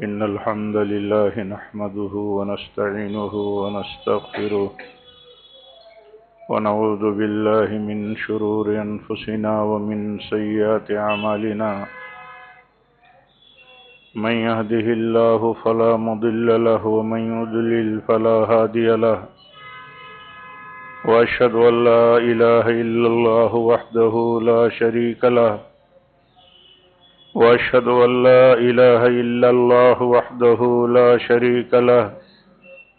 إن الحمد لله نحمده ونستعينه ونستغفره ونعوذ بالله من شرور أنفسنا ومن سيئات أعمالنا من يهده الله فلا مضل له ومن يضلل فلا هادي له وأشهد أن لا إله إلا الله وحده لا شريك له وأشهد أن لا إله إلا الله وحده لا شريك له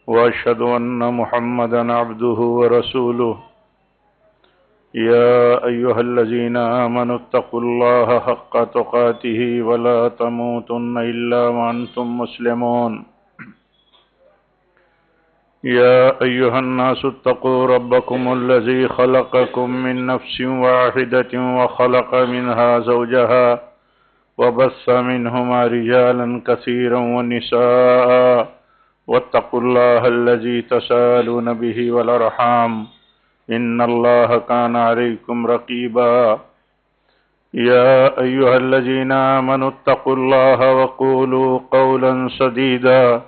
وأشهد أن محمدا عبده ورسوله يا أيها الذين آمنوا اتقوا الله حق تقاته ولا تموتن إلا وأنتم مسلمون يا أيها الناس اتقوا ربكم الذي خلقكم من نفس واحدة وخلق منها زوجها وبث منهما رجالا كثيرا ونساء واتقوا الله الذي تساءلون به والأرحام إن الله كان عليكم رقيبا يا أيها الذين آمنوا اتقوا الله وقولوا قولا سديدا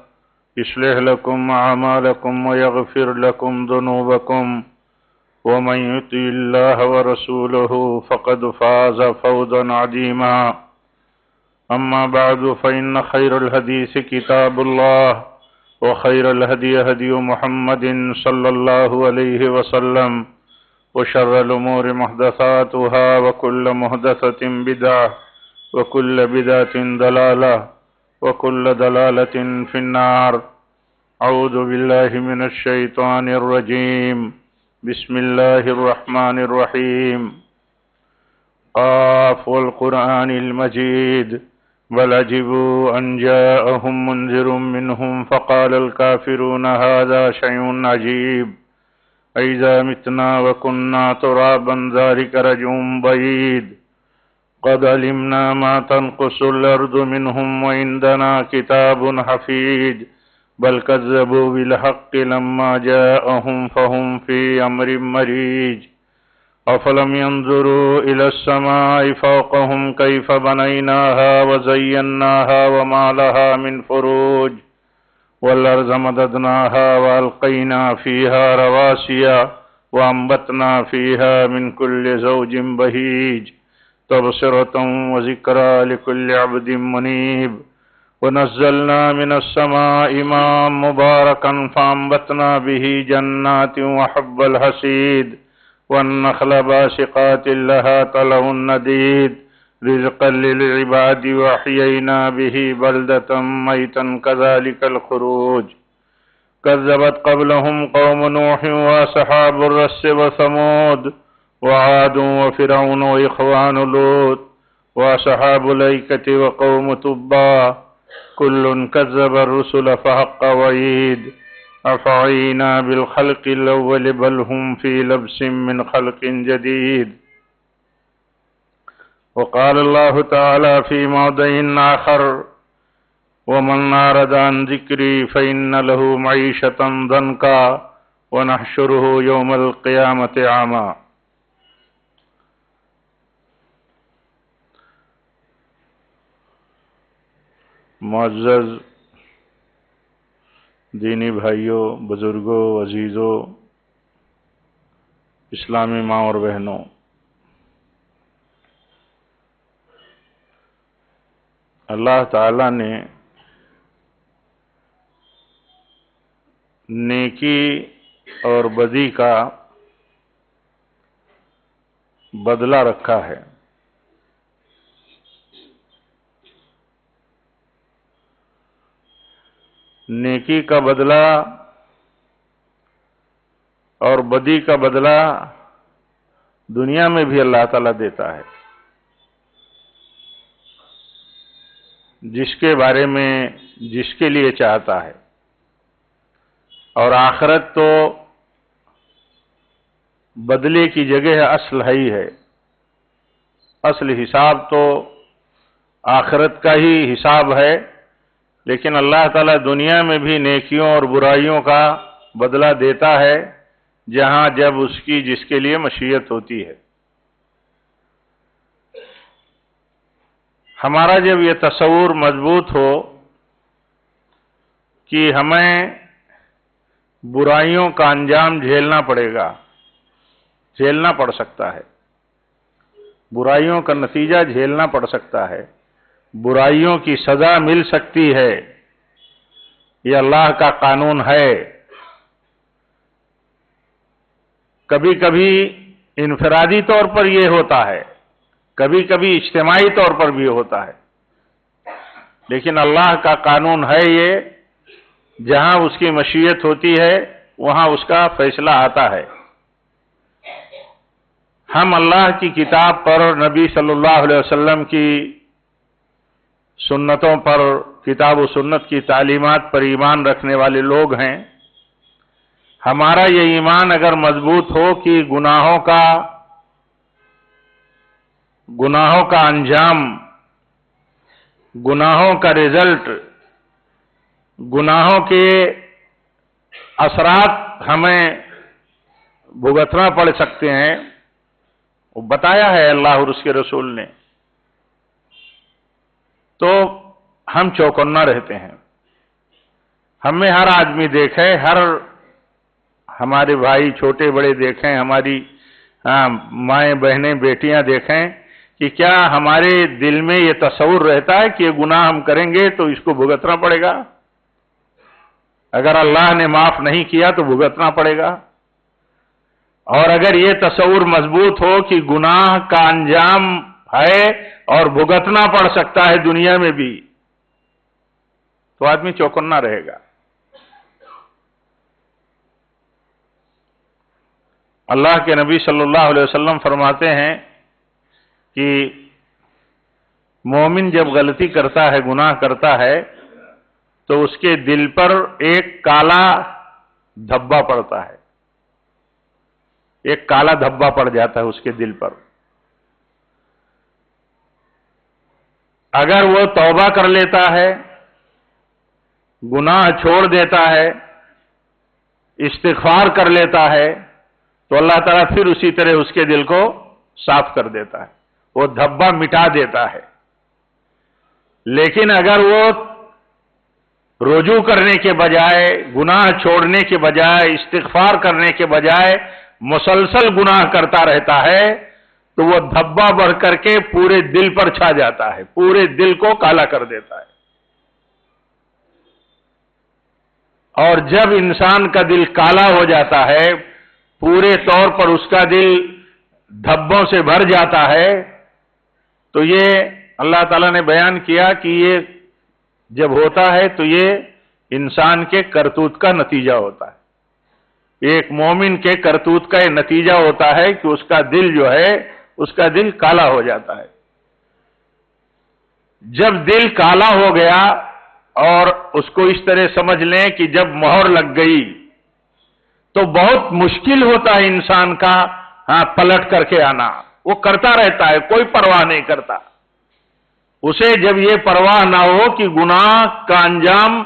يصلح لكم أعمالكم ويغفر لكم ذنوبكم ومن يطع الله ورسوله فقد فاز فوزا عظيما أما بعد فإن خير الحديث كتاب الله وخير الهدي هدي محمد صلى الله عليه وسلم وشر الأمور محدثاتها وكل محدثة بدعة وكل بدعة ضلالة وكل ضلالة في النار. أعوذ بالله من الشيطان الرجيم. بسم الله الرحمن الرحيم. قاف والقرآن المجيد بل عجبوا أن جاءهم منذر منهم فقال الكافرون هذا شيء عجيب أإذا متنا وكنا ترابا ذلك رجع بعيد قد علمنا ما تنقص الأرض منهم وعندنا كتاب حفيظ بل كذبوا بالحق لما جاءهم فهم في أمر مريج أفلم ينظروا إلى السماء فوقهم كيف بنيناها وزيناها وما لها من فروج والأرض مددناها وألقينا فيها رواسي وأنبتنا فيها من كل زوج بهيج تبصرة وذكرى لكل عبد منيب ونزلنا من السماء ماء مباركا فأنبتنا به جنات وحب الحصيد والنخل باسقات لها طلع نديد رزقا للعباد وأحيينا به بلدة ميتا كذلك الخروج كذبت قبلهم قوم نوح وأصحاب الرس وثمود وعاد وفرعون وإخوان لوط وأصحاب الأيكة وقوم تبع كل كذب الرسل فحق وعيد أفعينا بالخلق الأول بل هم في لبس من خلق جديد. وقال الله تعالى في موضع آخر ومن أعرض عن ذكري فإن له معيشة ضنكا ونحشره يوم القيامة أعمى. معزز دینی بھائیوں، بزرگوں، عزیزوں، اسلامی ماں اور بہنوں، اللہ تعالیٰ نے نیکی اور بدی کا بدلہ رکھا ہے. نیکی کا بدلہ اور بدی کا بدلہ دنیا میں بھی اللہ تعالیٰ دیتا ہے. جس کے بارے میں جس کے لیے چاہتا ہے. اور آخرت تو بدلے کی جگہ اصل ہی ہے. اصل حساب تو آخرت کا ہی حساب ہے، لیکن اللہ تعالیٰ دنیا میں بھی نیکیوں اور برائیوں کا بدلہ دیتا ہے جہاں جب اس کی جس کے لیے مشیت ہوتی ہے. ہمارا جب یہ تصور مضبوط ہو کہ ہمیں برائیوں کا انجام جھیلنا پڑے گا، جھیلنا پڑ سکتا ہے، برائیوں کا نتیجہ جھیلنا پڑ سکتا ہے، برائیوں کی سزا مل سکتی ہے، یہ اللہ کا قانون ہے۔ کبھی کبھی انفرادی طور پر یہ ہوتا ہے، کبھی کبھی اجتماعی طور پر بھی ہوتا ہے، لیکن اللہ کا قانون ہے یہ، جہاں اس کی مشیت ہوتی ہے وہاں اس کا فیصلہ آتا ہے۔ ہم اللہ کی کتاب پر، نبی صلی اللہ علیہ وسلم کی سنتوں پر، کتاب و سنت کی تعلیمات پر ایمان رکھنے والے لوگ ہیں۔ ہمارا یہ ایمان اگر مضبوط ہو کہ گناہوں کا انجام، گناہوں کا رزلٹ، گناہوں کے اثرات ہمیں بھگتنا پڑ سکتے ہیں، وہ بتایا ہے اللہ اور اس کے رسول نے، تو ہم چوکنا رہتے ہیں۔ ہمیں ہر آدمی دیکھے، ہمارے بھائی چھوٹے بڑے دیکھیں، ہماری مائیں بہنیں بیٹیاں دیکھیں کہ کیا ہمارے دل میں یہ تصور رہتا ہے کہ یہ گناہ ہم کریں گے تو اس کو بھگتنا پڑے گا، اگر اللہ نے معاف نہیں کیا تو بھگتنا پڑے گا۔ اور اگر یہ تصور مضبوط ہو کہ گناہ کا انجام ہے اور بھگتنا پڑ سکتا ہے دنیا میں بھی، تو آدمی چوکنا رہے گا۔ اللہ کے نبی صلی اللہ علیہ وسلم فرماتے ہیں کہ مومن جب غلطی کرتا ہے، گناہ کرتا ہے، تو اس کے دل پر ایک کالا دھبا پڑتا ہے، ایک کالا دھبا پڑ جاتا ہے اس کے دل پر۔ اگر وہ توبہ کر لیتا ہے، گناہ چھوڑ دیتا ہے، استغفار کر لیتا ہے، تو اللہ تعالیٰ پھر اسی طرح اس کے دل کو صاف کر دیتا ہے، وہ دھبا مٹا دیتا ہے۔ لیکن اگر وہ رجوع کرنے کے بجائے، گناہ چھوڑنے کے بجائے، استغفار کرنے کے بجائے مسلسل گناہ کرتا رہتا ہے، تو وہ دھبا بڑھ کر کے پورے دل پر چھا جاتا ہے، پورے دل کو کالا کر دیتا ہے۔ اور جب انسان کا دل کالا ہو جاتا ہے، پورے طور پر اس کا دل دھبوں سے بھر جاتا ہے، تو یہ اللہ تعالیٰ نے بیان کیا کہ یہ جب ہوتا ہے تو یہ انسان کے کرتوت کا نتیجہ ہوتا ہے، ایک مومن کے کرتوت کا یہ نتیجہ ہوتا ہے کہ اس کا دل جو ہے، اس کا دل کالا ہو جاتا ہے۔ جب دل کالا ہو گیا، اور اس کو اس طرح سمجھ لیں کہ جب مہر لگ گئی تو بہت مشکل ہوتا ہے انسان کا پلٹ کر کے آنا، وہ کرتا رہتا ہے، کوئی پرواہ نہیں کرتا۔ اسے جب یہ پرواہ نہ ہو کہ گناہ کا انجام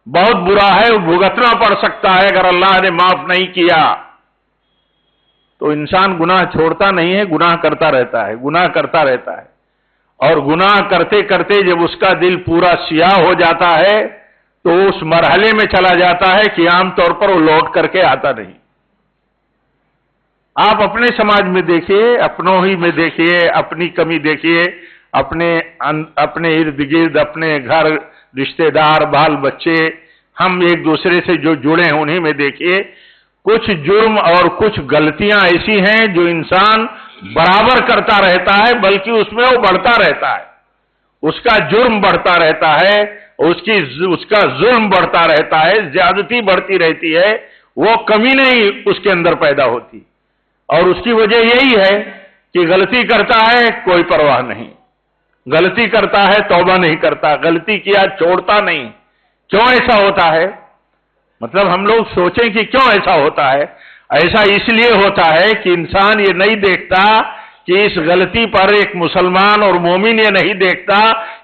بہت برا ہے، وہ بھگتنا پڑ سکتا ہے اگر اللہ نے معاف نہیں کیا، تو انسان گناہ چھوڑتا نہیں ہے، گناہ کرتا رہتا ہے، گناہ کرتا رہتا ہے۔ اور گناہ کرتے کرتے جب اس کا دل پورا سیاہ ہو جاتا ہے تو اس مرحلے میں چلا جاتا ہے کہ عام طور پر وہ لوٹ کر کے آتا نہیں۔ آپ اپنے سماج میں دیکھیے، اپنوں ہی میں دیکھیے، اپنی کمی دیکھیے، اپنے ارد گرد، اپنے گھر، رشتہ دار، بال بچے، ہم ایک دوسرے سے جو جڑے ہیں انہیں میں دیکھیے، کچھ جرم اور کچھ غلطیاں ایسی ہیں جو انسان برابر کرتا رہتا ہے، بلکہ اس میں وہ بڑھتا رہتا ہے، اس کا جرم بڑھتا رہتا ہے، اس کا ظلم بڑھتا رہتا ہے، زیادتی بڑھتی رہتی ہے، وہ کمی نہیں اس کے اندر پیدا ہوتی۔ اور اس کی وجہ یہی ہے کہ غلطی کرتا ہے کوئی پرواہ نہیں، غلطی کرتا ہے توبہ نہیں کرتا، غلطی کیا چھوڑتا نہیں۔ کیوں ایسا ہوتا ہے؟ مطلب ہم لوگ سوچیں کہ کیوں ایسا ہوتا ہے؟ ایسا اس لیے ہوتا ہے کہ انسان یہ نہیں دیکھتا کہ اس غلطی پر، ایک مسلمان اور مومن یہ نہیں دیکھتا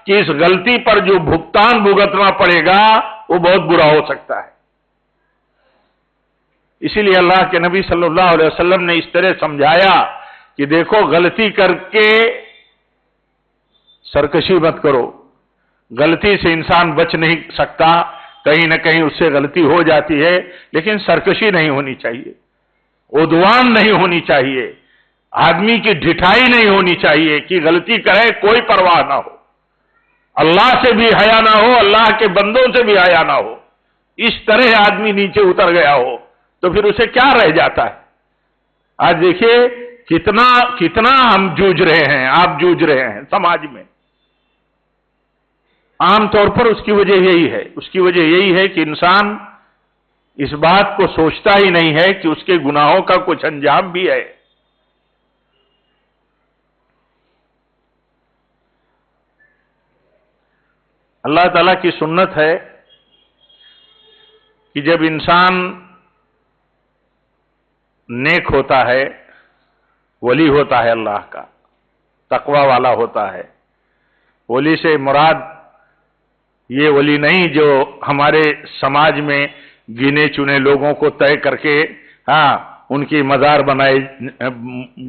کہ اس غلطی پر جو بھگتان بھگتنا پڑے گا وہ بہت برا ہو سکتا ہے۔ اسی لیے اللہ کے نبی صلی اللہ علیہ وسلم نے اس طرح سمجھایا کہ دیکھو، غلطی کر کے سرکشی مت کرو، غلطی سے انسان بچ نہیں سکتا، کہیں نہ کہیں اس سے غلطی ہو جاتی ہے، لیکن سرکشی نہیں ہونی چاہیے، عدوان نہیں ہونی چاہیے، آدمی کی ڈھٹائی نہیں ہونی چاہیے کہ غلطی کرے کوئی پرواہ نہ ہو، اللہ سے بھی حیا نہ ہو، اللہ کے بندوں سے بھی حیا نہ ہو، اس طرح آدمی نیچے اتر گیا ہو تو پھر اسے کیا رہ جاتا ہے؟ آج دیکھیے کتنا ہم جوجھ رہے ہیں، آپ جوجھ رہے ہیں سماج میں۔ عام طور پر اس کی وجہ یہی ہے کہ انسان اس بات کو سوچتا ہی نہیں ہے کہ اس کے گناہوں کا کچھ انجام بھی ہے۔ اللہ تعالیٰ کی سنت ہے کہ جب انسان نیک ہوتا ہے، ولی ہوتا ہے، اللہ کا تقوی والا ہوتا ہے، ولی سے مراد یہ ولی نہیں جو ہمارے سماج میں گنے چنے لوگوں کو طے کر کے ان کی مزار بنائے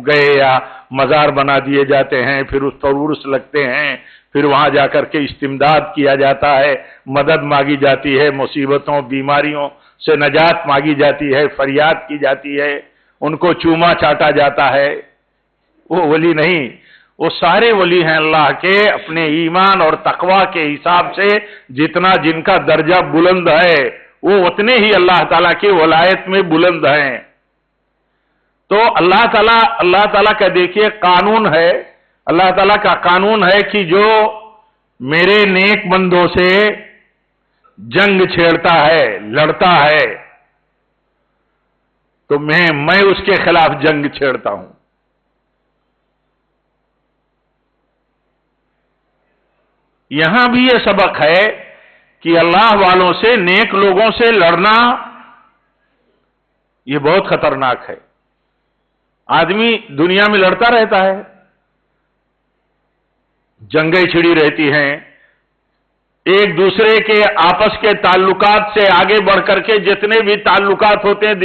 گئے یا مزار بنا دیے جاتے ہیں، پھر اس پر عرس لگتے ہیں، پھر وہاں جا کر کے استمداد کیا جاتا ہے، مدد مانگی جاتی ہے، مصیبتوں بیماریوں سے نجات مانگی جاتی ہے، فریاد کی جاتی ہے، ان کو چوما چاٹا جاتا ہے۔ وہ ولی نہیں، وہ سارے ولی ہیں اللہ کے اپنے ایمان اور تقوی کے حساب سے، جتنا جن کا درجہ بلند ہے وہ اتنے ہی اللہ تعالیٰ کی ولایت میں بلند ہیں۔ تو اللہ تعالیٰ کا دیکھیے قانون ہے، اللہ تعالیٰ کا قانون ہے کہ جو میرے نیک بندوں سے جنگ چھیڑتا ہے، لڑتا ہے، تو میں اس کے خلاف جنگ چھیڑتا ہوں۔ یہاں بھی یہ سبق ہے کہ اللہ والوں سے، نیک لوگوں سے لڑنا یہ بہت خطرناک ہے۔ آدمی دنیا میں لڑتا رہتا ہے، جنگیں چھڑی رہتی ہیں، ایک دوسرے کے آپس کے تعلقات سے آگے بڑھ کر کے جتنے بھی تعلقات ہوتے ہیں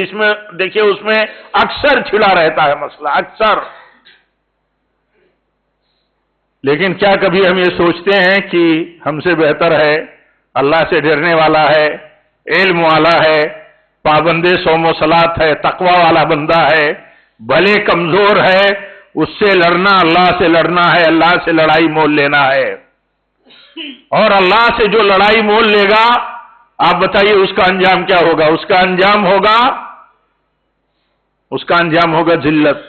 دیکھیے اس میں اکثر چھڑا رہتا ہے مسئلہ، اکثر۔ لیکن کیا کبھی ہم یہ سوچتے ہیں کہ ہم سے بہتر ہے، اللہ سے ڈرنے والا ہے، علم والا ہے، پابند صوم و صلات ہے، تقوی والا بندہ ہے، بھلے کمزور ہے، اس سے لڑنا اللہ سے لڑنا ہے، اللہ سے لڑائی مول لینا ہے۔ اور اللہ سے جو لڑائی مول لے گا، آپ بتائیے اس کا انجام کیا ہوگا؟ اس کا انجام ہوگا ذلت،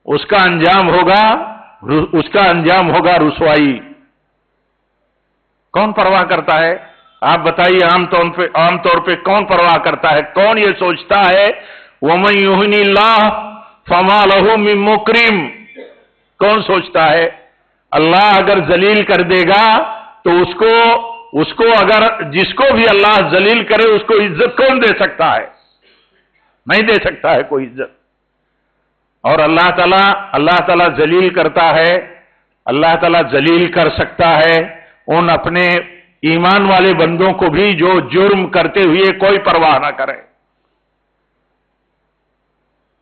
اس کا انجام ہوگا رسوائی۔ کون پرواہ کرتا ہے؟ آپ بتائیے عام طور پہ کون پرواہ کرتا ہے؟ کون یہ سوچتا ہے وَمَن يُهِنِ اللَّهُ فَمَا لَهُ مِن مُكْرِمٍ؟ کون سوچتا ہے اللہ اگر ذلیل کر دے گا تو اس کو اگر جس کو بھی اللہ ذلیل کرے اس کو عزت کون دے سکتا ہے؟ نہیں دے سکتا ہے کوئی عزت۔ اور اللہ تعالیٰ ذلیل کرتا ہے، اللہ تعالیٰ ذلیل کر سکتا ہے ان اپنے ایمان والے بندوں کو بھی جو جرم کرتے ہوئے کوئی پرواہ نہ کرے۔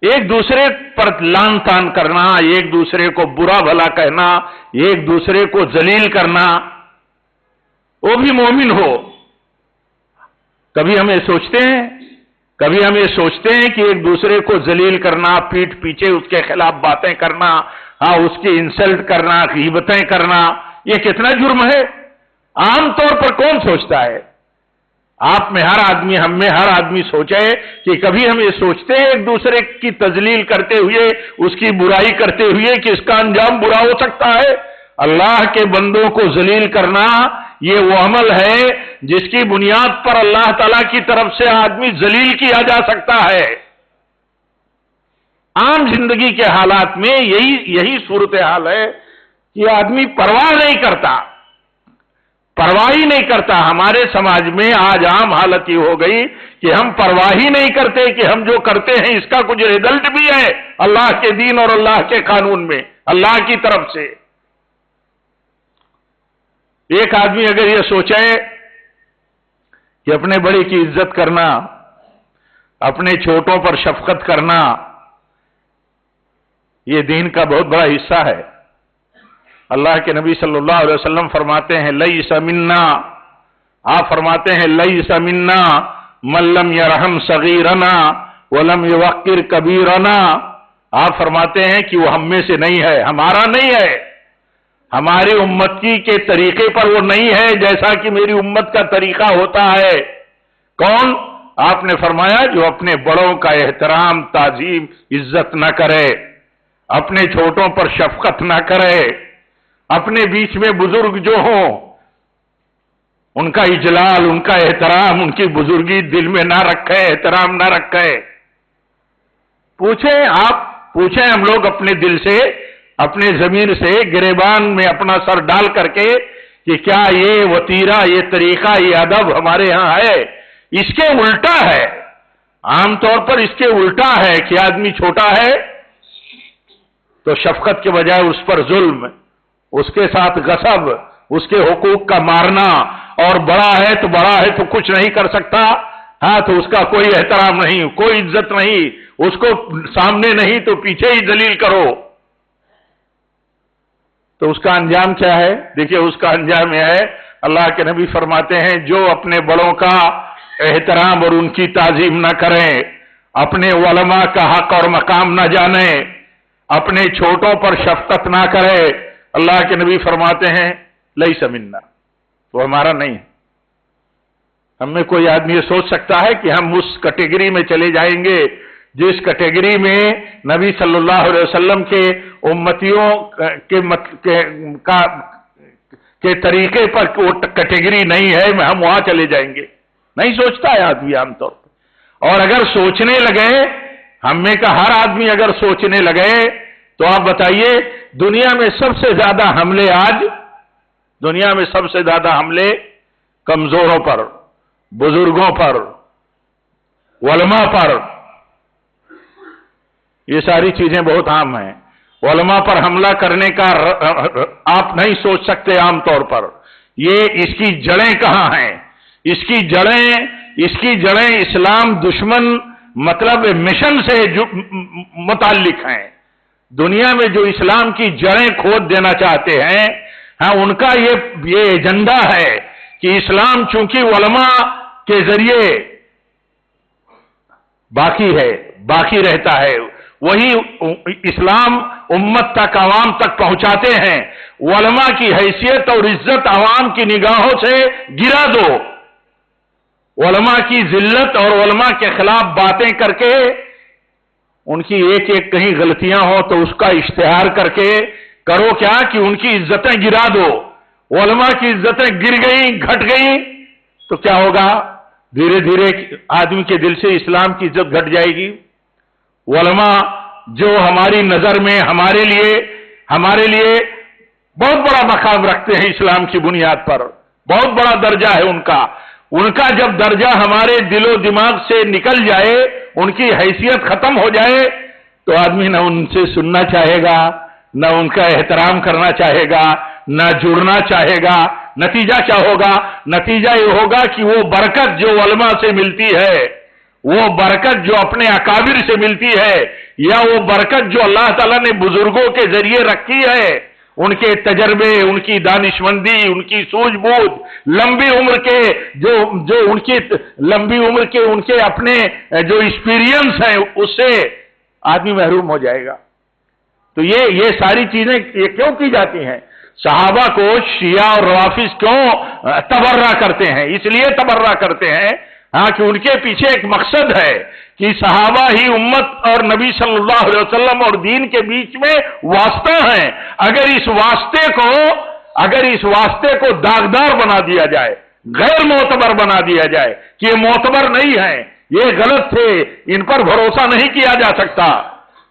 ایک دوسرے پر لان تان کرنا، ایک دوسرے کو برا بھلا کہنا، ایک دوسرے کو ذلیل کرنا، وہ بھی مومن ہو۔ کبھی ہم یہ سوچتے ہیں کہ ایک دوسرے کو ذلیل کرنا، پیٹھ پیچھے اس کے خلاف باتیں کرنا، اس کی انسلٹ کرنا، غیبتیں کرنا، یہ کتنا جرم ہے؟ عام طور پر کون سوچتا ہے؟ آپ میں ہر آدمی، ہم میں ہر آدمی سوچے کہ کبھی ہم یہ سوچتے ہیں ایک دوسرے کی تذلیل کرتے ہوئے، اس کی برائی کرتے ہوئے کہ اس کا انجام برا ہو سکتا ہے؟ اللہ کے بندوں کو ذلیل کرنا یہ وہ عمل ہے جس کی بنیاد پر اللہ تعالیٰ کی طرف سے آدمی ذلیل کیا جا سکتا ہے۔ عام زندگی کے حالات میں یہی صورتحال ہے کہ آدمی پرواہ نہیں کرتا۔ ہمارے سماج میں آج عام حالت یہ ہو گئی کہ ہم پرواہ ہی نہیں کرتے کہ ہم جو کرتے ہیں اس کا کچھ ریزلٹ بھی ہے اللہ کے دین اور اللہ کے قانون میں، اللہ کی طرف سے۔ ایک آدمی اگر یہ سوچے کہ اپنے بڑے کی عزت کرنا، اپنے چھوٹوں پر شفقت کرنا، یہ دین کا بہت بڑا حصہ ہے۔ اللہ کے نبی صلی اللہ علیہ وسلم فرماتے ہیں لیس منا آپ فرماتے ہیں لیس منا من لم یرحم صغیرنا ولم یوقر کبیرنا، آپ فرماتے ہیں کہ وہ ہم میں سے نہیں ہے، ہمارا نہیں ہے، ہماری امت کی کے طریقے پر وہ نہیں ہے جیسا کہ میری امت کا طریقہ ہوتا ہے۔ کون؟ آپ نے فرمایا جو اپنے بڑوں کا احترام، تعظیم، عزت نہ کرے، اپنے چھوٹوں پر شفقت نہ کرے، اپنے بیچ میں بزرگ جو ہوں ان کا اجلال، ان کا احترام، ان کی بزرگی دل میں نہ رکھے، احترام نہ رکھے۔ پوچھیں، آپ پوچھیں ہم لوگ اپنے دل سے، اپنے ضمیر سے، گریبان میں اپنا سر ڈال کر کے کہ کیا یہ وتیرہ، یہ طریقہ، یہ ادب ہمارے ہاں ہے؟ اس کے الٹا ہے، عام طور پر اس کے الٹا ہے کہ آدمی چھوٹا ہے تو شفقت کے بجائے اس پر ظلم، اس کے ساتھ غصب، اس کے حقوق کا مارنا، اور بڑا ہے تو کچھ نہیں کر سکتا، ہاں تو اس کا کوئی احترام نہیں، کوئی عزت نہیں، اس کو سامنے نہیں تو پیچھے ہی ذلیل کرو۔ تو اس کا انجام کیا ہے؟ دیکھیے اس کا انجام یہ ہے، اللہ کے نبی فرماتے ہیں جو اپنے بڑوں کا احترام اور ان کی تعظیم نہ کریں، اپنے علماء کا حق اور مقام نہ جانے، اپنے چھوٹوں پر شفقت نہ کرے، اللہ کے نبی فرماتے ہیں لیس منا، وہ ہمارا نہیں۔ ہم میں کوئی آدمی یہ سوچ سکتا ہے کہ ہم اس کیٹیگری میں چلے جائیں گے جس کیٹیگری میں نبی صلی اللہ علیہ وسلم کے امتیوں کے طریقے پر وہ کیٹیگری نہیں ہے، ہم وہاں چلے جائیں گے؟ نہیں سوچتا ہے آدمی عام طور پر۔ اور اگر سوچنے لگے، ہم میں کا ہر آدمی اگر سوچنے لگے تو آپ بتائیے دنیا میں سب سے زیادہ حملے آج، دنیا میں سب سے زیادہ حملے کمزوروں پر، بزرگوں پر، علماء پر، یہ ساری چیزیں بہت عام ہیں۔ علماء پر حملہ کرنے کا آپ نہیں سوچ سکتے عام طور پر۔ یہ اس کی جڑیں کہاں ہیں؟ اس کی جڑیں اسلام دشمن مطلب مشن سے متعلق ہیں۔ دنیا میں جو اسلام کی جڑیں کھود دینا چاہتے ہیں، ہاں ان کا یہ ایجنڈا ہے کہ اسلام چونکہ علماء کے ذریعے باقی رہتا ہے، وہی اسلام امت تک، عوام تک پہنچاتے ہیں۔ علماء کی حیثیت اور عزت عوام کی نگاہوں سے گرا دو، علماء کی ذلت اور علماء کے خلاف باتیں کر کے، ان کی ایک ایک کہیں غلطیاں ہوں تو اس کا اشتہار کر کے کرو کیا کہ ان کی عزتیں گرا دو۔ علماء کی عزتیں گر گئیں، گھٹ گئیں تو کیا ہوگا؟ دھیرے دھیرے آدمی کے دل سے اسلام کی عزت گھٹ جائے گی۔ علماء جو ہماری نظر میں ہمارے لیے بہت بڑا مقام رکھتے ہیں اسلام کی بنیاد پر، بہت بڑا درجہ ہے ان کا جب درجہ ہمارے دل و دماغ سے نکل جائے، ان کی حیثیت ختم ہو جائے تو آدمی نہ ان سے سننا چاہے گا، نہ ان کا احترام کرنا چاہے گا، نہ جڑنا چاہے گا۔ نتیجہ کیا ہوگا؟ نتیجہ یہ ہوگا کہ وہ برکت جو علماء سے ملتی ہے، وہ برکت جو اپنے اکابر سے ملتی ہے، یا وہ برکت جو اللہ تعالیٰ نے بزرگوں کے ذریعے رکھی ہے، ان کے تجربے، ان کی دانشمندی، ان کی سوجھ بوجھ، لمبی عمر کے ان کے اپنے جو ایکسپیرینس ہیں، اس سے آدمی محروم ہو جائے گا۔ تو یہ ساری چیزیں یہ کیوں کی جاتی ہیں؟ صحابہ کو شیعہ اور روافض کیوں تبرہ کرتے ہیں؟ اس لیے تبرہ کرتے ہیں ہاں کہ ان کے پیچھے ایک مقصد ہے کہ صحابہ ہی امت اور نبی صلی اللہ علیہ وسلم اور دین کے بیچ میں واسطہ ہیں۔ اگر اس واسطے کو داغدار بنا دیا جائے، غیر معتبر بنا دیا جائے کہ یہ معتبر نہیں ہے، یہ غلط تھے، ان پر بھروسہ نہیں کیا جا سکتا،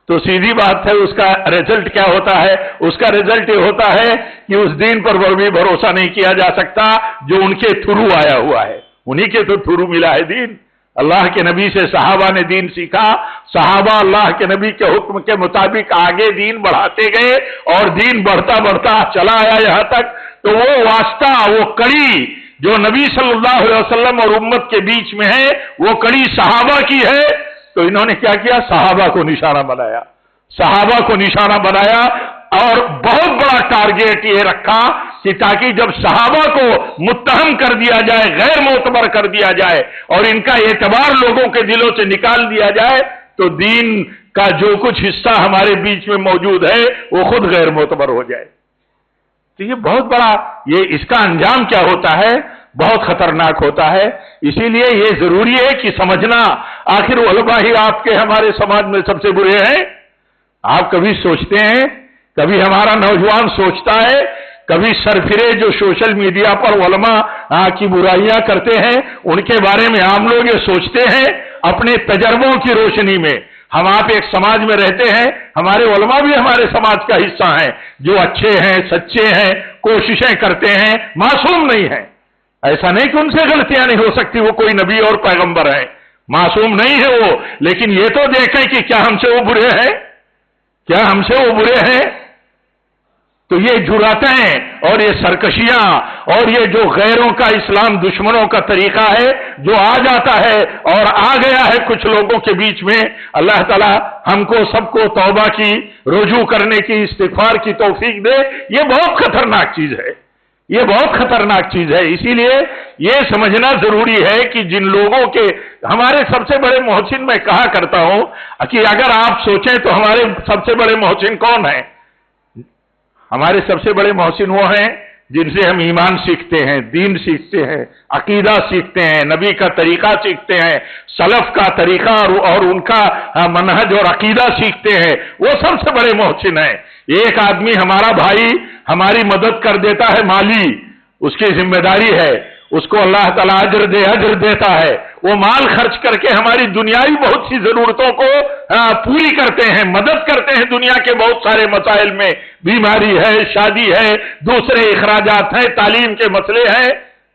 تو سیدھی بات ہے اس کا رزلٹ کیا ہوتا ہے؟ اس کا رزلٹ یہ ہوتا ہے کہ اس دین پر بھی بھروسہ نہیں کیا جا سکتا جو ان کے تھرو آیا ہوا ہے، انہی کے تو تھرو ملا ہے دین۔ اللہ کے نبی سے صحابہ نے دین سیکھا، صحابہ اللہ کے نبی کے حکم کے مطابق آگے دین بڑھاتے گئے اور دین بڑھتا بڑھتا چلا آیا یہاں تک۔ تو وہ واسطہ، وہ کڑی جو نبی صلی اللہ علیہ وسلم اور امت کے بیچ میں ہے، وہ کڑی صحابہ کی ہے۔ تو انہوں نے کیا کیا؟ صحابہ کو نشانہ بنایا اور بہت بڑا ٹارگیٹ یہ رکھا کہ تاکہ جب صحابہ کو متہم کر دیا جائے، غیر معتبر کر دیا جائے اور ان کا اعتبار لوگوں کے دلوں سے نکال دیا جائے تو دین کا جو کچھ حصہ ہمارے بیچ میں موجود ہے وہ خود غیر معتبر ہو جائے۔ تو یہ بہت بڑا، یہ اس کا انجام کیا ہوتا ہے، بہت خطرناک ہوتا ہے۔ اسی لیے یہ ضروری ہے کہ سمجھنا، آخر علماء ہی آپ کے ہمارے سماج میں سب سے برے ہیں۔ آپ کبھی سوچتے ہیں، کبھی ہمارا نوجوان سوچتا ہے، کبھی سرفرے جو سوشل میڈیا پر علماء کی برائیاں کرتے ہیں ان کے بارے میں عام لوگ یہ سوچتے ہیں اپنے تجربوں کی روشنی میں۔ ہم آپ ایک سماج میں رہتے ہیں، ہمارے علماء بھی ہمارے سماج کا حصہ ہیں، جو اچھے ہیں، سچے ہیں، کوششیں کرتے ہیں، معصوم نہیں ہیں۔ ایسا نہیں کہ ان سے غلطیاں نہیں ہو سکتی، وہ کوئی نبی اور پیغمبر ہیں، معصوم نہیں ہے وہ، لیکن یہ تو دیکھیں کہ کیا ہم سے وہ برے ہیں، کیا ہم سے وہ برے ہیں؟ تو یہ جراتیں اور یہ سرکشیاں اور یہ جو غیروں کا اسلام دشمنوں کا طریقہ ہے جو آ جاتا ہے اور آ گیا ہے کچھ لوگوں کے بیچ میں، اللہ تعالی ہم کو سب کو توبہ کی، رجوع کرنے کی، استغفار کی توفیق دے۔ یہ بہت خطرناک چیز ہے، یہ بہت خطرناک چیز ہے۔ اسی لیے یہ سمجھنا ضروری ہے کہ جن لوگوں کے، ہمارے سب سے بڑے محسن، میں کہا کرتا ہوں کہ اگر آپ سوچیں تو ہمارے سب سے بڑے محسن کون ہیں؟ ہمارے سب سے بڑے محسن وہ ہیں جن سے ہم ایمان سیکھتے ہیں، دین سیکھتے ہیں، عقیدہ سیکھتے ہیں، نبی کا طریقہ سیکھتے ہیں، سلف کا طریقہ اور ان کا منہج اور عقیدہ سیکھتے ہیں، وہ سب سے بڑے محسن ہیں۔ ایک آدمی ہمارا بھائی ہماری مدد کر دیتا ہے، مالی اس کی ذمہ داری ہے، اس کو اللہ تعالیٰ اجر دیتا ہے، وہ مال خرچ کر کے ہماری دنیاوی بہت سی ضرورتوں کو پوری کرتے ہیں، مدد کرتے ہیں دنیا کے بہت سارے مسائل میں، بیماری ہے، شادی ہے، دوسرے اخراجات ہیں، تعلیم کے مسئلے ہیں،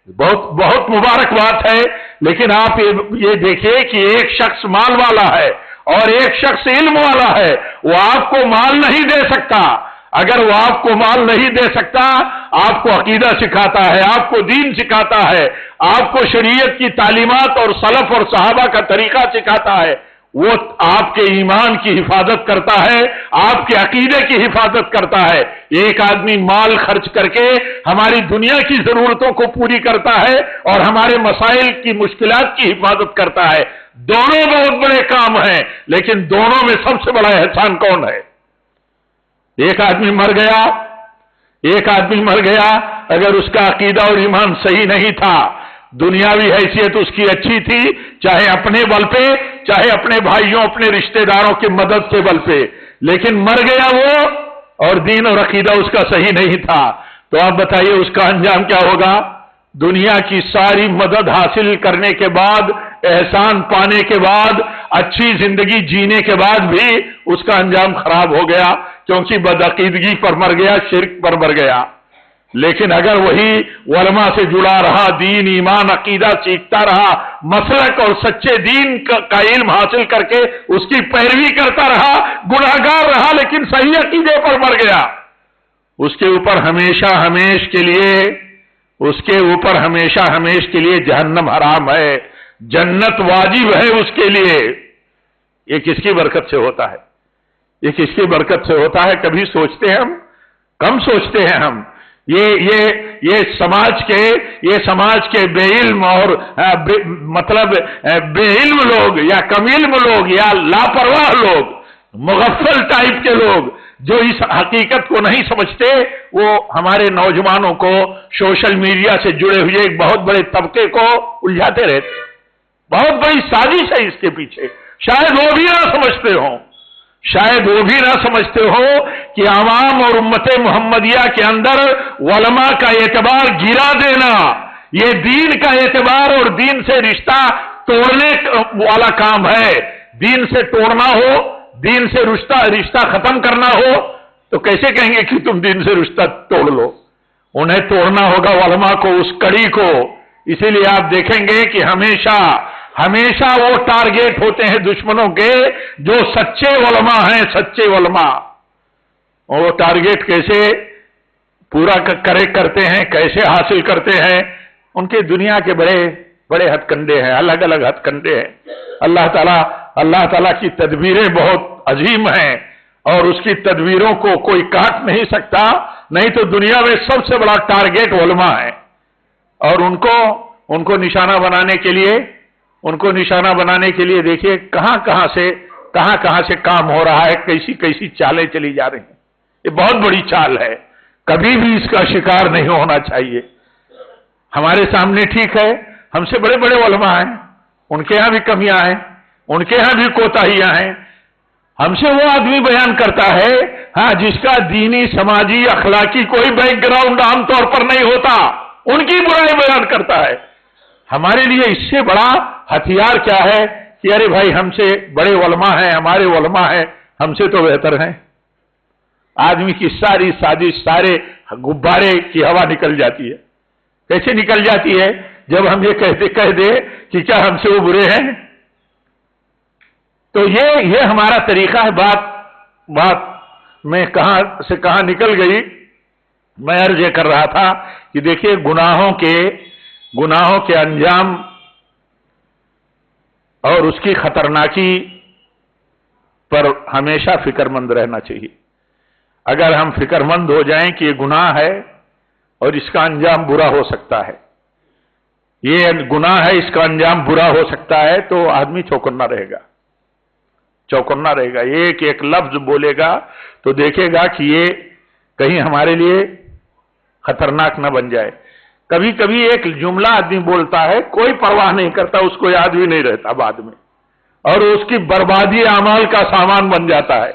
بہت بہت مبارک بات ہے۔ لیکن آپ یہ دیکھیے کہ ایک شخص مال والا ہے اور ایک شخص علم والا ہے، وہ آپ کو مال نہیں دے سکتا۔ اگر وہ آپ کو مال نہیں دے سکتا، آپ کو عقیدہ سکھاتا ہے، آپ کو دین سکھاتا ہے، آپ کو شریعت کی تعلیمات اور سلف اور صحابہ کا طریقہ سکھاتا ہے، وہ آپ کے ایمان کی حفاظت کرتا ہے، آپ کے عقیدے کی حفاظت کرتا ہے۔ ایک آدمی مال خرچ کر کے ہماری دنیا کی ضرورتوں کو پوری کرتا ہے اور ہمارے مسائل کی، مشکلات کی حفاظت کرتا ہے۔ دونوں بہت بڑے کام ہیں، لیکن دونوں میں سب سے بڑا احسان کون ہے؟ ایک آدمی مر گیا، ایک آدمی مر گیا، اگر اس کا عقیدہ اور ایمان صحیح نہیں تھا، دنیاوی حیثیت اس کی اچھی تھی، چاہے اپنے بل پہ، چاہے اپنے بھائیوں، اپنے رشتہ داروں کی مدد کے بل پہ، لیکن مر گیا وہ اور دین اور عقیدہ اس کا صحیح نہیں تھا، تو آپ بتائیے اس کا انجام کیا ہوگا؟ دنیا کی ساری مدد حاصل کرنے کے بعد، احسان پانے کے بعد، اچھی زندگی جینے کے بعد بھی اس کا انجام خراب ہو گیا، کیونکہ بدعقیدگی پر مر گیا، شرک پر مر گیا۔ لیکن اگر وہی علماء سے جڑا رہا، دین، ایمان، عقیدہ سیکھتا رہا، مسلک اور سچے دین کا علم حاصل کر کے اس کی پیروی کرتا رہا، گناہگار رہا لیکن صحیح عقیدے پر مر گیا، اس کے اوپر ہمیشہ ہمیش کے لیے، اس کے اوپر ہمیشہ ہمیش کے لیے جہنم حرام ہے، جنت واجب ہے اس کے لیے۔ یہ کس کی برکت سے ہوتا ہے؟ یہ کس کی برکت سے ہوتا ہے؟ کبھی سوچتے ہیں ہم؟ کم سوچتے ہیں ہم۔ یہ سماج کے بے علم اور مطلب بے علم لوگ یا کم علم لوگ یا لاپرواہ لوگ، مغفل ٹائپ کے لوگ جو اس حقیقت کو نہیں سمجھتے، وہ ہمارے نوجوانوں کو سوشل میڈیا سے جڑے ہوئے ایک بہت بڑے طبقے کو الجھاتے رہتے۔ بہت بڑی سازش ہے اس کے پیچھے، شاید وہ بھی نہ سمجھتے ہوں، شاید وہ بھی نہ سمجھتے ہو کہ عوام اور امت محمدیہ کے اندر علماء کا اعتبار گرا دینا، یہ دین کا اعتبار اور دین سے رشتہ توڑنے والا کام ہے۔ دین سے توڑنا ہو، دین سے رشتہ ختم کرنا ہو تو کیسے کہیں گے کہ تم دین سے رشتہ توڑ لو؟ انہیں توڑنا ہوگا علماء کو، اس کڑی کو۔ اسی لیے آپ دیکھیں گے کہ ہمیشہ وہ ٹارگیٹ ہوتے ہیں دشمنوں کے جو سچے علماء ہیں، سچے علماء۔ اور وہ ٹارگیٹ کیسے پورا کرتے ہیں، کیسے حاصل کرتے ہیں؟ ان کے دنیا کے بڑے ہتھ کنڈے ہیں، الگ الگ ہتھ کنڈے ہیں۔ اللہ تعالیٰ کی تدبیریں بہت عظیم ہیں اور اس کی تدبیروں کو کوئی کاٹ نہیں سکتا، نہیں تو دنیا میں سب سے بڑا ٹارگیٹ علماء ہے، اور ان کو نشانہ بنانے کے لیے دیکھیے کہاں کہاں سے کام ہو رہا ہے، کیسی چالیں چلی جا رہی ہیں۔ یہ بہت بڑی چال ہے، کبھی بھی اس کا شکار نہیں ہونا چاہیے۔ ہمارے سامنے ٹھیک ہے ہم سے بڑے بڑے علماء ہیں، ان کے ہاں بھی کمیاں ہیں، ان کے ہاں بھی کوتاہیاں ہیں۔ ہم سے وہ آدمی بیان کرتا ہے ہاں جس کا دینی، سماجی، اخلاقی کوئی بیک گراؤنڈ عام طور پر نہیں ہوتا، ان کی برائی بیان کرتا ہے۔ ہمارے لیے اس سے بڑا ہتھیار کیا ہے کہ ارے بھائی ہم سے بڑے علماء ہیں، ہمارے علماء ہیں، ہم سے تو بہتر ہیں۔ آدمی کی ساری سازش، سارے غبارے کی ہوا نکل جاتی ہے۔ کیسے نکل جاتی ہے؟ جب ہم یہ کہہ دے کہ کیا ہم سے وہ برے ہیں؟ تو یہ ہمارا طریقہ ہے۔ بات میں کہاں سے کہاں نکل گئی، میں عرض یہ کر رہا تھا کہ دیکھیے گناہوں کے انجام اور اس کی خطرناکی پر ہمیشہ فکر مند رہنا چاہیے۔ اگر ہم فکر مند ہو جائیں کہ یہ گناہ ہے اور اس کا انجام برا ہو سکتا ہے، یہ گناہ ہے اس کا انجام برا ہو سکتا ہے، تو آدمی چوکنا رہے گا۔ ایک لفظ بولے گا تو دیکھے گا کہ یہ کہیں ہمارے لیے خطرناک نہ بن جائے۔ کبھی کبھی ایک جملہ آدمی بولتا ہے، کوئی پرواہ نہیں کرتا، اس کو یاد بھی نہیں رہتا بعد میں، اور اس کی بربادی اعمال کا سامان بن جاتا ہے۔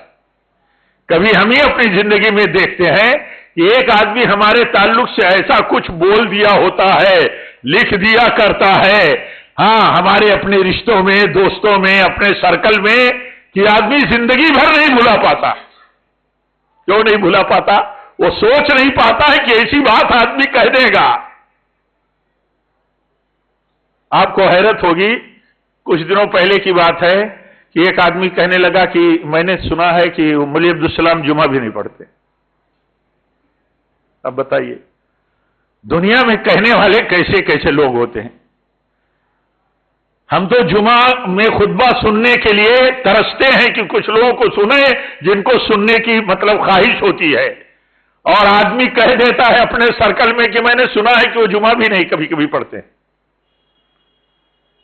کبھی ہم ہی اپنی زندگی میں دیکھتے ہیں کہ ایک آدمی ہمارے تعلق سے ایسا کچھ بول دیا ہوتا ہے، لکھ دیا کرتا ہے، ہاں ہمارے اپنے رشتوں میں، دوستوں میں، اپنے سرکل میں، کہ آدمی زندگی بھر نہیں بھلا پاتا۔ کیوں نہیں بھلا پاتا؟ وہ سوچ نہیں پاتا ہے کہ ایسی بات آدمی کہہ دے گا۔ آپ کو حیرت ہوگی، کچھ دنوں پہلے کی بات ہے کہ ایک آدمی کہنے لگا کہ میں نے سنا ہے کہ مولوی عبدالسلام جمعہ بھی نہیں پڑھتے۔ اب بتائیے دنیا میں کہنے والے کیسے کیسے لوگ ہوتے ہیں۔ ہم تو جمعہ میں خطبہ سننے کے لیے ترستے ہیں کہ کچھ لوگوں کو سنیں جن کو سننے کی خواہش ہوتی ہے، اور آدمی کہہ دیتا ہے اپنے سرکل میں کہ میں نے سنا ہے کہ وہ جمعہ بھی نہیں کبھی کبھی پڑھتے ہیں۔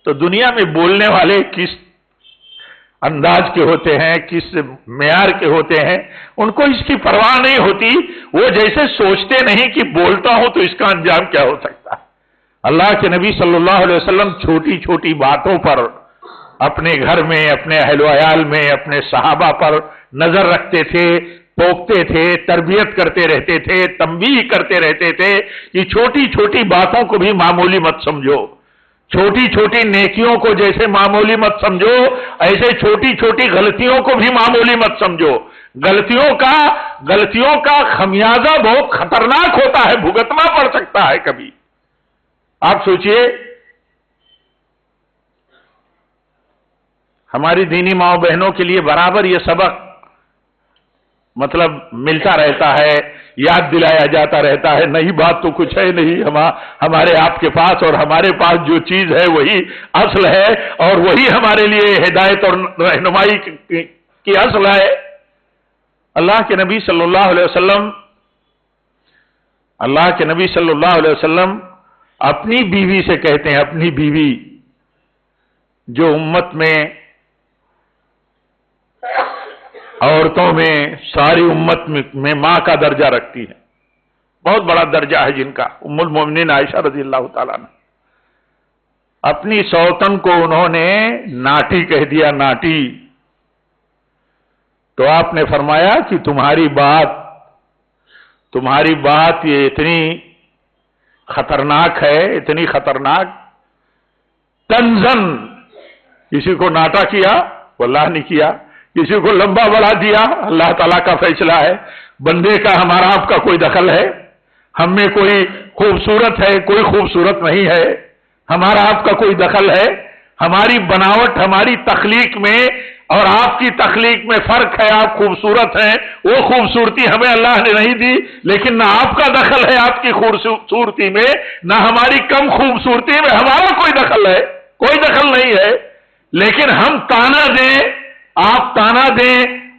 تو دنیا میں بولنے والے کس انداز کے ہوتے ہیں، کس معیار کے ہوتے ہیں، ان کو اس کی پرواہ نہیں ہوتی۔ وہ جیسے سوچتے نہیں کہ بولتا ہوں تو اس کا انجام کیا ہو سکتا ہے۔ اللہ کے نبی صلی اللہ علیہ وسلم چھوٹی چھوٹی باتوں پر اپنے گھر میں، اپنے اہل و عیال میں، اپنے صحابہ پر نظر رکھتے تھے، ٹوکتے تھے، تربیت کرتے رہتے تھے، تنبیہ کرتے رہتے تھے کہ چھوٹی چھوٹی باتوں کو بھی معمولی مت سمجھو، چھوٹی چھوٹی نیکیوں کو جیسے معمولی مت سمجھو، ایسے چھوٹی چھوٹی غلطیوں کو بھی معمولی مت سمجھو۔ غلطیوں کا خمیازہ بہت خطرناک ہوتا ہے، بھگتنا پڑ سکتا ہے کبھی۔ آپ سوچئے ہماری دینی ماں بہنوں کے لیے برابر یہ سبق ملتا رہتا ہے، یاد دلایا جاتا رہتا ہے، نئی بات تو کچھ ہے نہیں، ہمارے آپ کے پاس اور ہمارے پاس جو چیز ہے وہی اصل ہے، اور وہی ہمارے لیے ہدایت اور رہنمائی کی اصل ہے۔ اللہ کے نبی صلی اللہ علیہ وسلم اپنی بیوی سے کہتے ہیں، اپنی بیوی جو امت میں، عورتوں میں، ساری امت میں ماں کا درجہ رکھتی ہے، بہت بڑا درجہ ہے جن کا، ام المومنین عائشہ رضی اللہ تعالیٰ عنہ، اپنی سوتن کو انہوں نے ناٹی کہہ دیا، ناٹی۔ تو آپ نے فرمایا کہ تمہاری بات یہ اتنی خطرناک ہے، اتنی خطرناک، تنزن، کسی کو ناٹا کیا وہ اللہ نے کیا، کسی کو لمبا بڑھا دیا اللہ تعالیٰ کا فیصلہ ہے، بندے کا ہمارا آپ کا کوئی دخل ہے؟ ہم میں کوئی خوبصورت ہے، کوئی خوبصورت نہیں ہے، ہمارا آپ کا کوئی دخل ہے؟ ہماری بناوٹ، ہماری تخلیق میں اور آپ کی تخلیق میں فرق ہے، آپ خوبصورت ہیں، وہ خوبصورتی ہمیں اللہ نے نہیں دی، لیکن نہ آپ کا دخل ہے آپ کی خوبصورتی میں، نہ ہماری کم خوبصورتی میں ہمارا کوئی دخل ہے، کوئی دخل نہیں ہے۔ لیکن ہم تانا دیں، آپ تانا دیں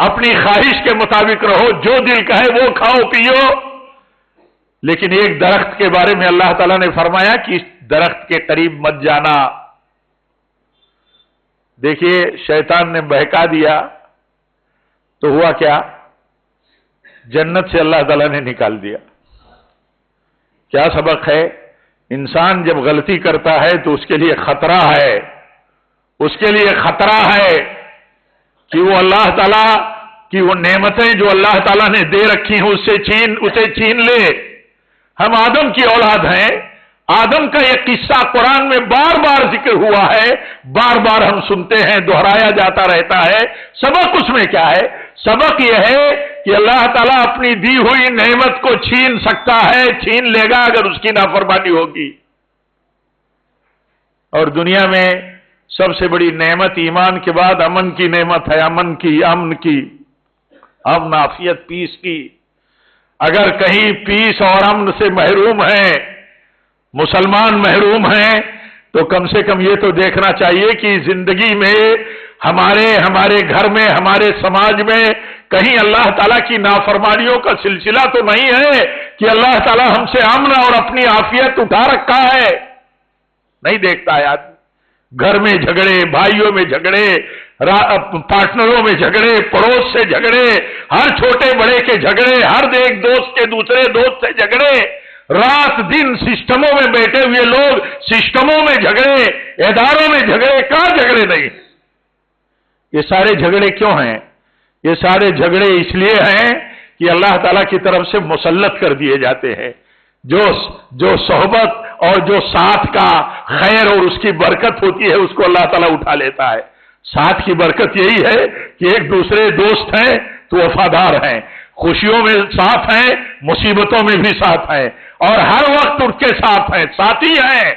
اپنی خواہش کے مطابق رہو، جو دل کہے وہ کھاؤ پیو، لیکن ایک درخت کے بارے میں اللہ تعالیٰ نے فرمایا کہ اس درخت کے قریب مت جانا۔ دیکھیے شیطان نے بہکا دیا تو ہوا کیا؟ جنت سے اللہ تعالیٰ نے نکال دیا۔ کیا سبق ہے؟ انسان جب غلطی کرتا ہے تو اس کے لیے خطرہ ہے، اس کے لیے خطرہ ہے کہ وہ اللہ تعالیٰ کی وہ نعمتیں جو اللہ تعالیٰ نے دے رکھی ہیں اسے چھین لے۔ ہم آدم کی اولاد ہیں، آدم کا یہ قصہ قرآن میں بار بار ذکر ہوا ہے، بار بار ہم سنتے ہیں، دہرایا جاتا رہتا ہے۔ سبق اس میں کیا ہے؟ سبق یہ ہے کہ اللہ تعالیٰ اپنی دی ہوئی نعمت کو چھین سکتا ہے، چھین لے گا اگر اس کی نافرمانی ہوگی۔ اور دنیا میں سب سے بڑی نعمت ایمان کے بعد امن کی نعمت ہے، امن کی امن عافیت، پیس کی۔ اگر کہیں پیس اور امن سے محروم ہیں، مسلمان محروم ہیں، تو کم سے کم یہ تو دیکھنا چاہیے کہ زندگی میں ہمارے گھر میں، ہمارے سماج میں کہیں اللہ تعالیٰ کی نافرمانیوں کا سلسلہ تو نہیں ہے کہ اللہ تعالیٰ ہم سے امن اور اپنی عافیت اٹھا رکھا ہے۔ نہیں دیکھتا ہے آدمی، گھر میں جھگڑے، بھائیوں میں جھگڑے، پارٹنروں میں جھگڑے، پڑوس سے جھگڑے، ہر چھوٹے بڑے کے جھگڑے، ہر ایک دوست کے دوسرے دوست سے جھگڑے، رات دن سسٹموں میں بیٹھے ہوئے لوگ سسٹموں میں جھگڑے، اداروں میں جھگڑے، کہاں جھگڑے نہیں؟ یہ سارے جھگڑے کیوں ہیں؟ یہ سارے جھگڑے اس لیے ہیں کہ اللہ تعالیٰ کی طرف سے مسلط کر دیے جاتے ہیں۔ جو صحبت اور جو ساتھ کا خیر اور اس کی برکت ہوتی ہے اس کو اللہ تعالیٰ اٹھا لیتا ہے۔ ساتھ کی برکت یہی ہے کہ ایک دوسرے دوست ہیں تو وفادار ہیں، خوشیوں میں ساتھ ہیں، مصیبتوں میں بھی ساتھ ہیں، اور ہر وقت ان کے ساتھ ہیں، ساتھی ہیں۔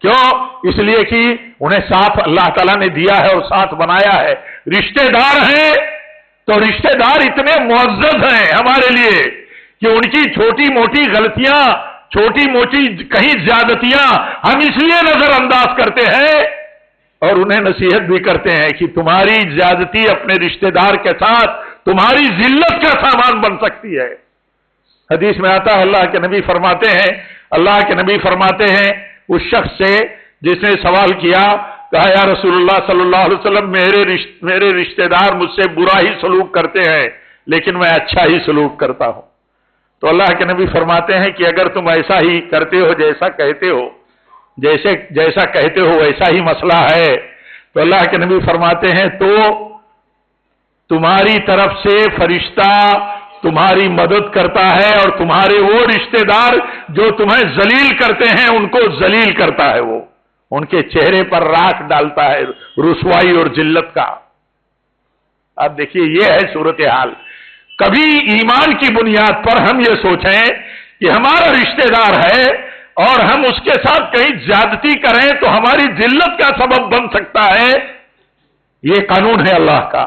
کیوں؟ اس لیے کہ انہیں ساتھ اللہ تعالیٰ نے دیا ہے اور ساتھ بنایا ہے۔ رشتہ دار ہیں تو رشتہ دار اتنے معزز ہیں ہمارے لیے کہ ان کی چھوٹی موٹی غلطیاں، چھوٹی موٹی کہیں زیادتیاں ہم اس لیے نظر انداز کرتے ہیں اور انہیں نصیحت بھی کرتے ہیں کہ تمہاری زیادتی اپنے رشتہ دار کے ساتھ تمہاری ذلت کا سامان بن سکتی ہے۔ حدیث میں آتا ہے، اللہ کے نبی فرماتے ہیں اس شخص سے جس نے سوال کیا، کہا یا رسول اللہ صلی اللہ علیہ وسلم میرے رشتہ دار مجھ سے برا ہی سلوک کرتے ہیں لیکن میں اچھا ہی سلوک کرتا ہوں۔ تو اللہ کے نبی فرماتے ہیں کہ اگر تم ایسا ہی کرتے ہو جیسا کہتے ہو ویسا ہی مسئلہ ہے، تو اللہ کے نبی فرماتے ہیں تو تمہاری طرف سے فرشتہ تمہاری مدد کرتا ہے اور تمہارے وہ رشتہ دار جو تمہیں ذلیل کرتے ہیں ان کو ذلیل کرتا ہے، وہ ان کے چہرے پر راکھ ڈالتا ہے رسوائی اور ذلت کا۔ اب دیکھیے یہ ہے صورتحال۔ کبھی ایمان کی بنیاد پر ہم یہ سوچیں کہ ہمارا رشتہ دار ہے اور ہم اس کے ساتھ کہیں زیادتی کریں تو ہماری ذلت کا سبب بن سکتا ہے، یہ قانون ہے اللہ کا،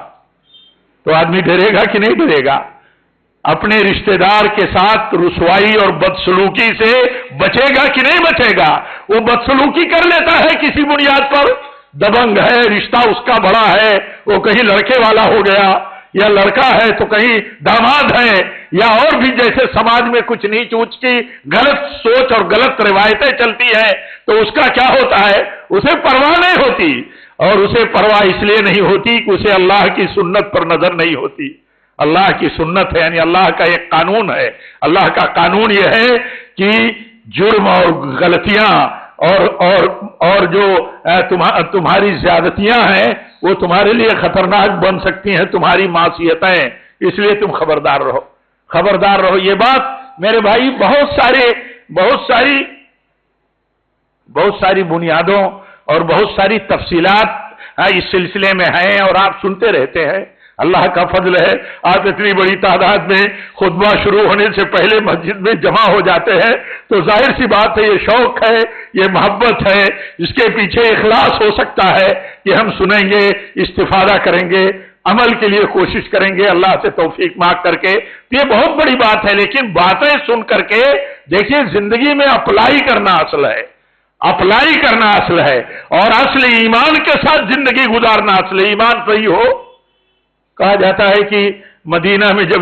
تو آدمی ڈرے گا کہ نہیں ڈرے گا؟ اپنے رشتہ دار کے ساتھ رسوائی اور بدسلوکی سے بچے گا کہ نہیں بچے گا؟ وہ بدسلوکی کر لیتا ہے کسی بنیاد پر، دبنگ ہے، رشتہ اس کا بڑا ہے، وہ کہیں لڑکے والا ہو گیا، یا لڑکا ہے تو کہیں داماد ہے، یا اور بھی جیسے سماج میں کچھ نیچ اونچ کی غلط سوچ اور غلط روایتیں چلتی ہیں، تو اس کا کیا ہوتا ہے؟ اسے پرواہ نہیں ہوتی، اور اسے پرواہ اس لیے نہیں ہوتی کہ اسے اللہ کی سنت پر نظر نہیں ہوتی۔ اللہ کی سنت ہے، یعنی اللہ کا ایک قانون ہے۔ اللہ کا قانون یہ ہے کہ جرم اور غلطیاں اور جو تمہاری زیادتیاں ہیں وہ تمہارے لیے خطرناک بن سکتی ہیں، تمہاری معصیتیں، اس لیے تم خبردار رہو۔ یہ بات میرے بھائی بہت ساری بنیادوں اور بہت ساری تفصیلات اس سلسلے میں ہیں اور آپ سنتے رہتے ہیں۔ اللہ کا فضل ہے، آپ اتنی بڑی تعداد میں خطبہ شروع ہونے سے پہلے مسجد میں جمع ہو جاتے ہیں، تو ظاہر سی بات ہے یہ شوق ہے، یہ محبت ہے، اس کے پیچھے اخلاص ہو سکتا ہے کہ ہم سنیں گے، استفادہ کریں گے، عمل کے لیے کوشش کریں گے اللہ سے توفیق مانگ کر کے۔ یہ بہت بڑی بات ہے، لیکن باتیں سن کر کے دیکھیے زندگی میں اپلائی کرنا اصل ہے، اور اصل ایمان کے ساتھ زندگی گزارنا، اصل ایمان صحیح ہو کہا جاتا ہے کہ مدینہ میں جب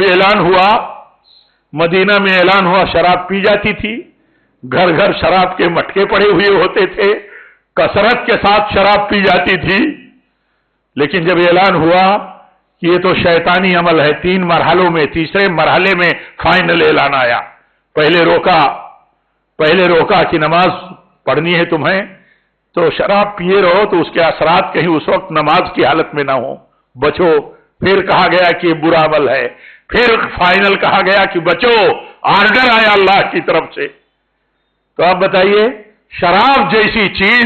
مدینہ میں اعلان ہوا شراب پی جاتی تھی، گھر گھر شراب کے مٹکے پڑے ہوئے ہوتے تھے، کثرت کے ساتھ شراب پی جاتی تھی، لیکن جب اعلان ہوا کہ یہ تو شیطانی عمل ہے، 3 مرحلوں میں تیسرے مرحلے میں فائنل اعلان آیا۔ پہلے روکا کہ نماز پڑھنی ہے تمہیں، تو شراب پیے رہو تو اس کے اثرات کہیں اس وقت نماز کی حالت میں نہ ہو، بچو۔ پھر کہا گیا کہ یہ برا عمل ہے، پھر فائنل کہا گیا کہ بچو، آرڈر آیا اللہ کی طرف سے۔ تو آپ بتائیے، شراب جیسی چیز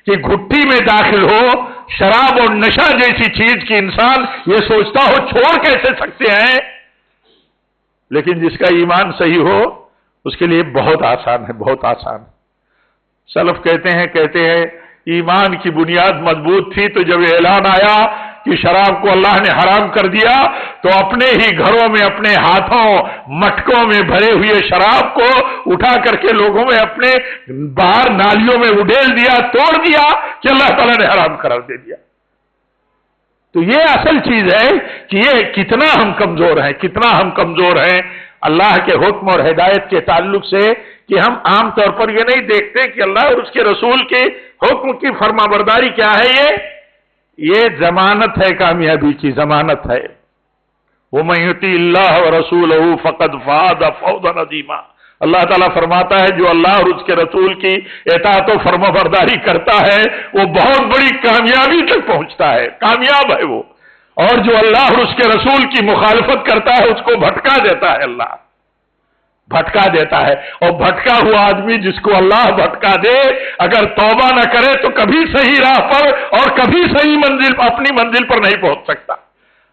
کہ گھٹی میں داخل ہو، شراب اور نشہ جیسی چیز کہ انسان یہ سوچتا ہو چھوڑ کیسے سکتے ہیں، لیکن جس کا ایمان صحیح ہو اس کے لیے بہت آسان ہے، بہت آسان۔ سلف کہتے ہیں ایمان کی بنیاد مضبوط تھی، تو جب اعلان آیا کہ شراب کو اللہ نے حرام کر دیا تو اپنے ہی گھروں میں اپنے ہاتھوں مٹکوں میں بھرے ہوئے شراب کو اٹھا کر کے لوگوں میں اپنے باہر نالیوں میں اڈیل دیا، توڑ دیا کہ اللہ تعالیٰ نے حرام قرار دے دیا۔ تو یہ اصل چیز ہے کہ یہ کتنا ہم کمزور ہیں اللہ کے حکم اور ہدایت کے تعلق سے، کہ ہم عام طور پر یہ نہیں دیکھتے کہ اللہ اور اس کے رسول کے حکم کی فرما برداری کیا ہے۔ یہ ضمانت ہے، کامیابی کی ضمانت ہے۔ وَمَن يُطِعِ اللَّهَ وَرَسُولَهُ فَقَدْ فَازَ فَوْزًا عَظِيمًا۔ اللہ تعالیٰ فرماتا ہے جو اللہ اور اس کے رسول کی اطاعت و فرما برداری کرتا ہے وہ بہت بڑی کامیابی تک پہنچتا ہے، کامیاب ہے وہ۔ اور جو اللہ اور اس کے رسول کی مخالفت کرتا ہے اس کو بھٹکا دیتا ہے، اللہ بھٹکا دیتا ہے۔ اور بھٹکا ہوا آدمی جس کو اللہ بھٹکا دے، اگر توبہ نہ کرے تو کبھی صحیح راہ پر اور کبھی صحیح اپنی منزل پر نہیں پہنچ سکتا۔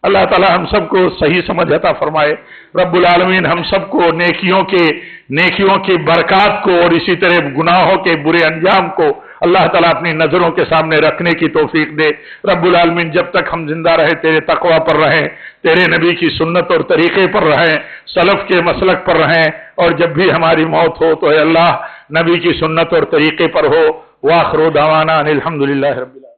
اللہ تعالی ہم سب کو صحیح سمجھ عطا فرمائے۔ رب العالمین ہم سب کو نیکیوں کی برکات کو اور اسی طرح گناہوں کے برے انجام کو اللہ تعالیٰ اپنی نظروں کے سامنے رکھنے کی توفیق دے۔ رب العالمین جب تک ہم زندہ رہے تیرے تقوی پر رہیں، تیرے نبی کی سنت اور طریقے پر رہیں، سلف کے مسلک پر رہیں، اور جب بھی ہماری موت ہو تو اے اللہ نبی کی سنت اور طریقے پر ہو۔ وآخر دعوانا ان الحمدللہ رب العالمین۔